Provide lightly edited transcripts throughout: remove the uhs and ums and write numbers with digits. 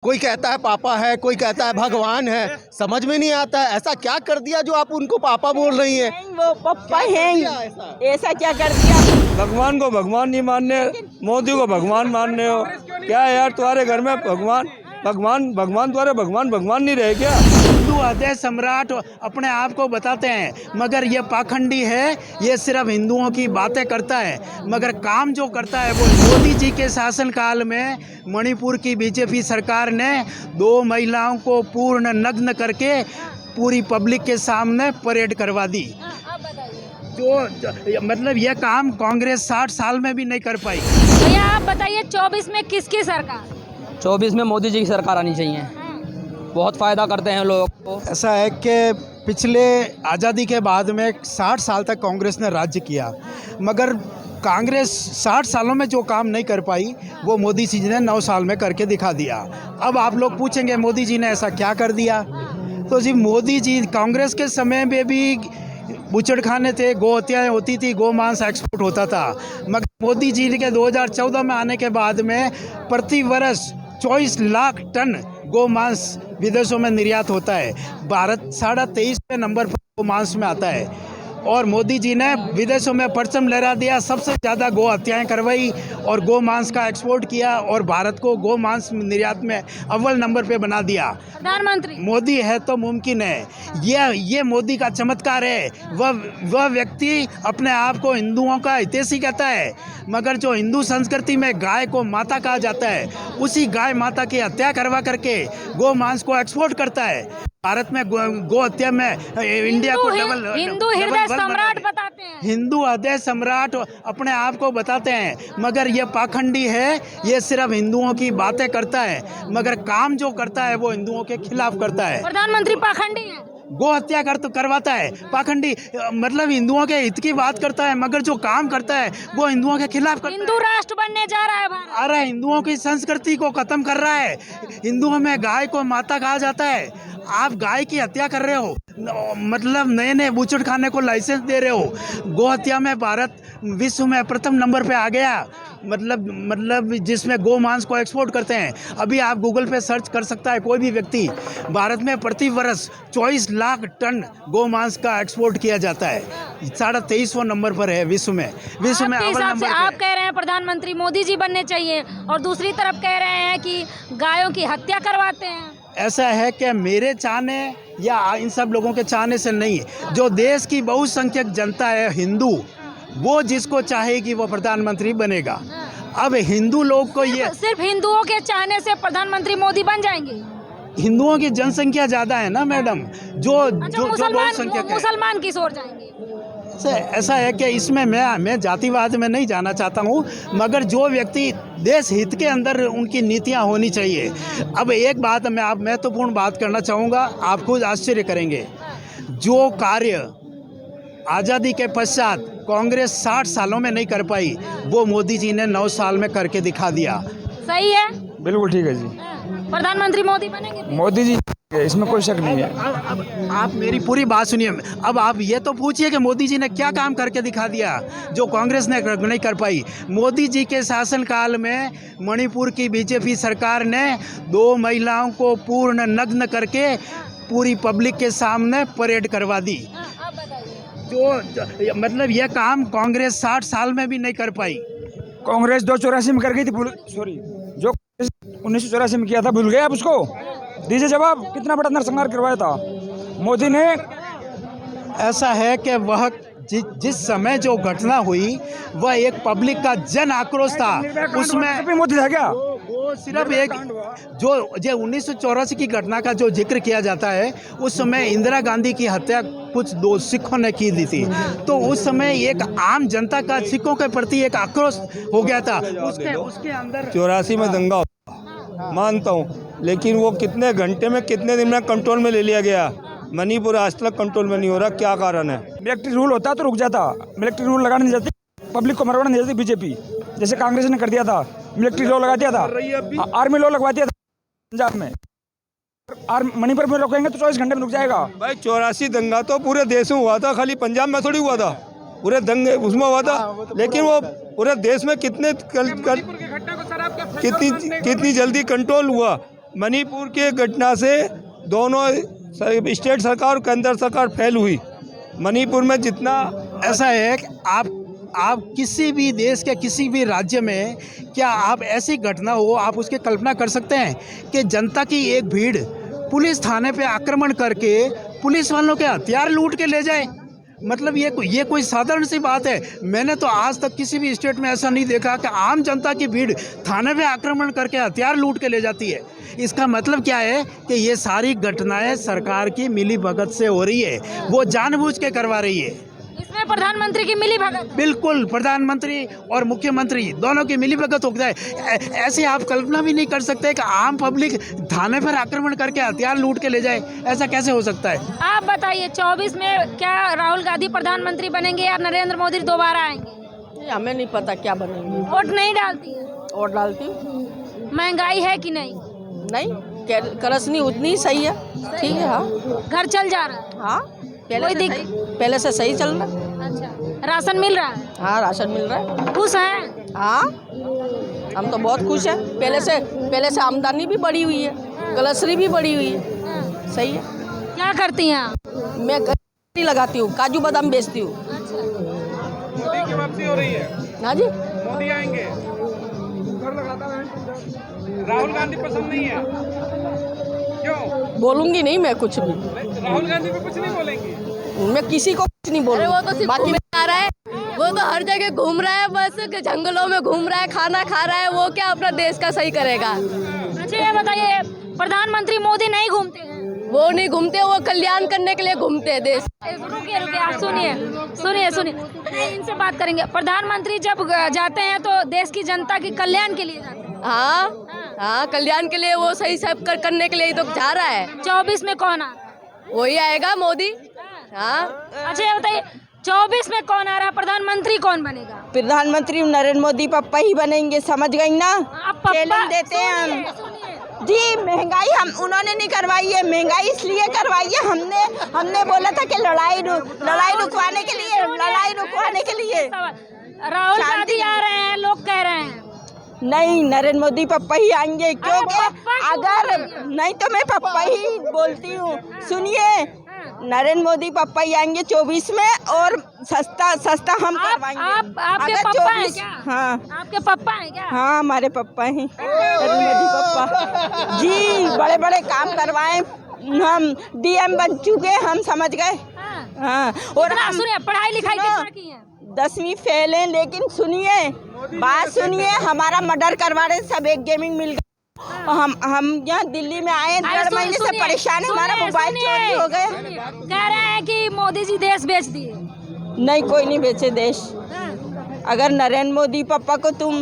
कोई कहता है पापा है, कोई कहता है भगवान है, समझ में नहीं आता है। ऐसा क्या कर दिया जो आप उनको पापा बोल रही हैं? वो पप्पा हैं, ऐसा क्या कर दिया? भगवान को भगवान नहीं मानने, मोदी को भगवान मानने हो क्या यार? तुम्हारे घर में भगवान भगवान भगवान तुम्हारे भगवान भगवान नहीं रहे क्या? हिंदू हृदय सम्राट अपने आप को बताते हैं, मगर ये पाखंडी है। ये सिर्फ हिंदुओं की बातें करता है, मगर काम जो करता है वो मोदी जी के शासनकाल में मणिपुर की बीजेपी सरकार ने 2 महिलाओं को पूर्ण नग्न करके पूरी पब्लिक के सामने परेड करवा दी। जो मतलब ये काम कांग्रेस 60 साल में भी नहीं कर पाई। भैया आप बताइए 24 में किसकी सरकार? 24 में मोदी जी की सरकार आनी चाहिए। बहुत फ़ायदा करते हैं लोगों को। ऐसा है कि पिछले आज़ादी के बाद में 60 साल तक कांग्रेस ने राज्य किया, मगर कांग्रेस 60 सालों में जो काम नहीं कर पाई वो मोदी जी ने 9 साल में करके दिखा दिया। अब आप लोग पूछेंगे मोदी जी ने ऐसा क्या कर दिया? तो जी मोदी जी कांग्रेस के समय में भी बूचड़खाने थे, गौ हत्याएँ होती थी, गौ मांस एक्सपोर्ट होता था, मगर मोदी जी के 2014 में आने के बाद में प्रति वर्ष 24 लाख टन गौ मांस विदेशों में निर्यात होता है। भारत 23.5 नंबर पर गौ मांस में आता है, और मोदी जी ने विदेशों में परचम लहरा दिया, सबसे ज़्यादा गौ हत्याएँ करवाई और गौ मांस का एक्सपोर्ट किया और भारत को गौ मांस निर्यात में अव्वल नंबर पे बना दिया। प्रधानमंत्री मोदी है तो मुमकिन है। ये मोदी का चमत्कार है। वह व्यक्ति अपने आप को हिंदुओं का हितैषी कहता है, मगर जो हिंदू संस्कृति में गाय को माता कहा जाता है, उसी गाय माता की हत्या करवा करके गौ मांस को एक्सपोर्ट करता है। भारत में गौ हत्या में इंडिया को हिंदू हृदय सम्राट बताते हैं। हिंदू हृदय सम्राट अपने आप को बताते हैं, मगर ये पाखंडी है। ये सिर्फ हिंदुओं की बातें करता है, मगर काम जो करता है वो हिंदुओं के खिलाफ करता है। प्रधानमंत्री पाखंडी है। गौ हत्या करवाता है। पाखंडी मतलब हिंदुओं के हित की बात करता है, मगर जो काम करता है वो हिंदुओं के खिलाफ करता है। हिंदू राष्ट्र बनने जा रहा है भारत। अरे हिंदुओं की संस्कृति को खत्म कर रहा है। हिंदुओं में गाय को माता कहा जाता है। आप गाय की हत्या कर रहे हो, मतलब नए नए बूचड़ खाने को लाइसेंस दे रहे हो। गौ हत्या में भारत विश्व में प्रथम नंबर पे आ गया, मतलब जिसमें गौ मांस को एक्सपोर्ट करते हैं। अभी आप गूगल पे सर्च कर सकता है कोई भी व्यक्ति, भारत में प्रति वर्ष 24 लाख टन गौ मांस का एक्सपोर्ट किया जाता है। 23वां नंबर पर है विश्व में अव्वल नंबर पे। आप कह रहे हैं प्रधानमंत्री मोदी जी बनने चाहिए, और दूसरी तरफ कह रहे हैं कि गायों की हत्या करवाते हैं। ऐसा है कि मेरे चाहने या इन सब लोगों के चाहने से नहीं, जो देश की बहुसंख्यक जनता है हिंदू, वो जिसको चाहेगी वो प्रधानमंत्री बनेगा। अब हिंदू लोग को ये सिर्फ हिंदुओं के चाहने से प्रधानमंत्री मोदी बन जाएंगे? हिंदुओं की जनसंख्या ज्यादा है ना मैडम, जो बहुसंख्यक है। मुसलमान किस ओर जाएंगे? ऐसा है कि इसमें मैं जातिवाद में नहीं जाना चाहता हूँ, मगर जो व्यक्ति देश हित के अंदर उनकी नीतियाँ होनी चाहिए। अब एक बात मैं आप महत्वपूर्ण बात करना चाहूँगा, आप खुद आश्चर्य करेंगे। जो कार्य आज़ादी के पश्चात कांग्रेस 60 सालों में नहीं कर पाई, वो मोदी जी ने 9 साल में करके दिखा दिया। सही है, बिल्कुल ठीक है जी। प्रधानमंत्री मोदी बनेंगे? मोदी जी, इसमें कोई शक नहीं है। अब आप मेरी पूरी बात सुनिए। अब आप ये तो पूछिए कि मोदी जी ने क्या काम करके दिखा दिया जो कांग्रेस ने नहीं कर पाई। मोदी जी के शासनकाल में मणिपुर की बीजेपी सरकार ने 2 महिलाओं को पूर्ण नग्न करके पूरी पब्लिक के सामने परेड करवा दी। जो मतलब ये काम कांग्रेस 60 साल में भी नहीं कर पाई। कांग्रेस 284 में कर गई थी, जो 1984 में किया था भूल गए आप उसको? दीजिए जवाब, कितना बड़ा नरसंहार करवाया था मोदी ने। ऐसा है कि वह जिस समय जो घटना हुई वह एक पब्लिक का जन आक्रोश था। उसमें मोदी था क्या? वो सिर्फ एक जो 1984 की घटना का जो जिक्र किया जाता है, उस समय इंदिरा गांधी की हत्या कुछ 2 सिखों ने की दी थी। तो उस समय एक आम जनता का सिखों के प्रति एक आक्रोश हो गया था। उसके अंदर 84 में दंगा मानता हूँ, लेकिन वो कितने घंटे में कितने दिन में कंट्रोल में ले लिया गया? मणिपुर आज तक कंट्रोल में नहीं हो रहा, क्या कारण है? मिलिट्री रूल होता तो रुक जाता। मिलिट्री रूल लगाने नहीं जाती, पब्लिक को मरवाने नहीं जाती बीजेपी, जैसे कांग्रेस ने कर दिया था। मिलिट्री लॉ लगा दिया था, आर्मी लॉ लगवा दिया था पंजाब में। मणिपुर में रोकेंगे तो 24 घंटे में रुक जाएगा। भाई 84 दंगा तो पूरे देश में हुआ था, खाली पंजाब में थोड़ी हुआ था। पूरे दंगे उसमें हुआ था, लेकिन वो पूरे देश में कितनी जल्दी कंट्रोल हुआ। मणिपुर के घटना से दोनों स्टेट सरकार और केंद्र सरकार फेल हुई। मणिपुर में जितना ऐसा है कि आप किसी भी देश के किसी भी राज्य में क्या आप ऐसी घटना हो, आप उसकी कल्पना कर सकते हैं कि जनता की एक भीड़ पुलिस थाने पे आक्रमण करके पुलिस वालों के हथियार लूट के ले जाए? मतलब ये कोई साधारण सी बात है? मैंने तो आज तक किसी भी स्टेट में ऐसा नहीं देखा कि आम जनता की भीड़ थाने पे आक्रमण करके हथियार लूट के ले जाती है। इसका मतलब क्या है कि ये सारी घटनाएं सरकार की मिलीभगत से हो रही है, वो जानबूझ के करवा रही है। इसमें प्रधानमंत्री की मिलीभगत? बिल्कुल, प्रधानमंत्री और मुख्यमंत्री दोनों की मिलीभगत हो जाए। ऐसे आप कल्पना भी नहीं कर सकते कि आम पब्लिक थाने पर आक्रमण करके हथियार लूट के ले जाए, ऐसा कैसे हो सकता है? आप बताइए 24 में क्या राहुल गांधी प्रधानमंत्री बनेंगे या नरेंद्र मोदी दोबारा आएंगे? हमें नहीं पता क्या बनेंगे। वोट नहीं डालती है? वोट डालती हूँ। महंगाई है कि नहीं? नहीं, करसनी उतनी ही सही है, ठीक है। हाँ, घर चल जा रहा है? हाँ, पहले से सही चल रहा है। अच्छा, राशन मिल रहा है? हाँ, राशन मिल रहा है। खुश हैं? हाँ, हम तो बहुत खुश हैं। पहले से आमदनी भी बढ़ी हुई है, ग्रोसरी भी बढ़ी हुई है, सही है। क्या करती हैं आप? मैं गन्ने लगाती हूँ, काजू बादाम बेचती हूँ। मोदी की वापसी हो रही है। हाँ जी, मोदी आएंगे, घर लगाता है। राहुल गांधी पसंद नहीं है, क्यों? बोलूंगी नहीं मैं कुछ भी। राहुल गांधी पे कुछ नहीं बोलेंगी? मैं किसी को कुछ नहीं बोलूंगी। वो तो सिर्फ घूमने आ रहा है, वो तो हर जगह घूम रहा है, बस जंगलों में घूम रहा है, खाना खा रहा है। वो क्या अपना देश का सही करेगा? अच्छा ये बताइए, प्रधानमंत्री मोदी नहीं घूमते हैं? वो नहीं घूमते, वो कल्याण करने के लिए घूमते हैं देश। रुकिए आप सुनिए इनसे बात करेंगे। प्रधानमंत्री जब जाते हैं तो देश की जनता के कल्याण के लिए जाते हैं। हाँ, कल्याण के लिए वो सही सब करने के लिए ही तो जा रहा है। 24 में कौन आ? वही आएगा, मोदी। हाँ, अच्छा ये बताइए 24 में कौन आ रहा है? प्रधानमंत्री कौन बनेगा? प्रधानमंत्री नरेंद्र मोदी पापा ही बनेंगे, समझ गई ना? आप चैलेंज देते हैं हम जी। महंगाई उन्होंने नहीं करवाई है, महंगाई इसलिए करवाई है हमने बोला था कि लड़ाई रुकवाने के लिए राहुल गांधी आ रहे हैं, लोग कह रहे हैं। नहीं, नरेंद्र मोदी पापा ही आएंगे, क्योंकि अगर नहीं तो मैं पापा ही बोलती हूँ। सुनिए, नरेंद्र मोदी पापा ही आएंगे 24 में, और सस्ता हम करवाएंगे। आपके पापा हैं क्या? हाँ, आपके पापा हैं क्या? हाँ, हमारे पापा हैं, नरेंद्र मोदी पापा जी। बड़े बड़े काम करवाए, हम डीएम बन चुके, हम समझ गए। हाँ, और हम सुनिए, पढ़ाई लिखाई कितना की है? 10वीं फेल हैं, लेकिन बात सुनिए, हमारा मर्डर करवा रहे, सब एक गेमिंग मिल गया। हम यहाँ दिल्ली में आए, 1.5 महीने से परेशान है, हमारा मोबाइल चोरी हो गए। कह रहे हैं कि मोदी जी देश बेच दिए। नहीं, कोई नहीं बेचे देश। अगर नरेंद्र मोदी पापा को तुम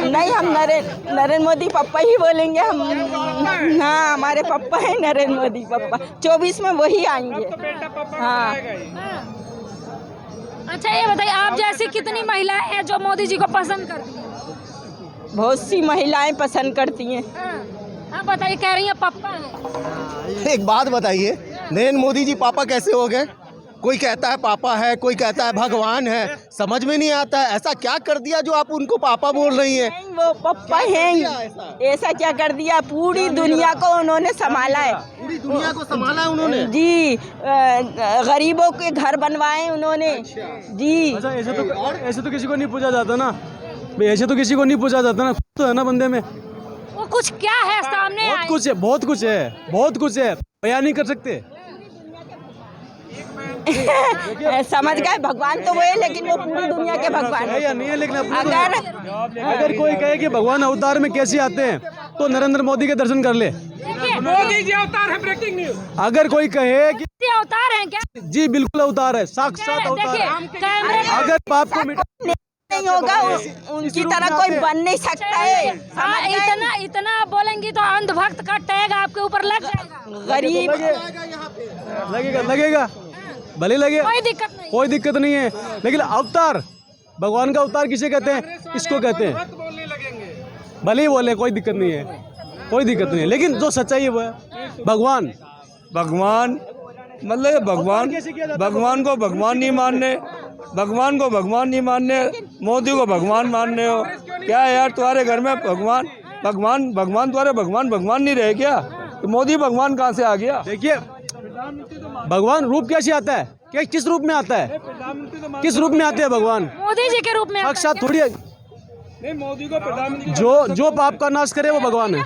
नहीं, हम नरेंद्र मोदी पापा ही बोलेंगे हम। हाँ, हमारे पापा है नरेंद्र मोदी पापा, 24 में वही आएंगे। हाँ। अच्छा ये बताइए, आप जैसी कितनी महिलाएं हैं जो मोदी जी को पसंद करती हैं? बहुत सी महिलाएं पसंद करती हैं। आप बताइए, कह रही हैं पापा है। एक बात बताइए, नरेंद्र मोदी जी पापा कैसे हो गए? कोई कहता है पापा है, कोई कहता है भगवान है, समझ में नहीं आता है। ऐसा क्या कर दिया जो आप उनको पापा बोल रही हैं? वो पापा हैं, ऐसा क्या कर दिया? पूरी दुनिया को उन्होंने संभाला है। पूरी दुनिया को संभाला है उन्होंने जी। गरीबों के घर बनवाए उन्होंने जी। अच्छा, ऐसे तो किसी को नहीं पूछा जाता ना भाई, ऐसे तो किसी को नहीं पूछा जाता ना, खुद तो है ना बंदे में। वो कुछ क्या है सामने? बहुत कुछ है, बयान नहीं कर सकते। समझ गए, भगवान तो वो है, लेकिन वो पूरी दुनिया के भगवान है या नहीं है? लेकिन अगर कोई कहे कि भगवान अवतार में कैसे आते हैं तो नरेंद्र मोदी के दर्शन कर ले। मोदी जी अवतार है, ब्रेकिंग न्यूज। अगर कोई कहे कि अवतार हैं क्या? जी बिल्कुल अवतार है, साक्षात अवतार है। अगर बाप को नहीं होगा, उनकी तरह कोई बन नहीं सकता है। इतना आप बोलेंगी तो अंधभक्त का टैग आपके ऊपर लग जाएगा। गरीब लगेगा, भले लगे, कोई दिक्कत नहीं है। लेकिन अवतार, भगवान का अवतार किसे कहते हैं? इसको कहते हैं। भले ही बोले, कोई दिक्कत नहीं है, लेकिन जो सच्चाई है वो है भगवान मतलब भगवान को भगवान नहीं मानने, मोदी को भगवान मानने हो क्या यार? तुम्हारे घर में भगवान भगवान भगवान द्वारा भगवान भगवान नहीं रहे क्या? तो मोदी भगवान कहाँ से आ गया? देखिए भगवान रूप कैसे आता है, क्या किस रूप में आता है, किस रूप में आते हैं भगवान? मोदी जी के रूप में आता है साक्षात क्या? थोड़ी है। नहीं, मोदी को प्रधानमंत्री जो पाप का नाश करे वो भगवान है।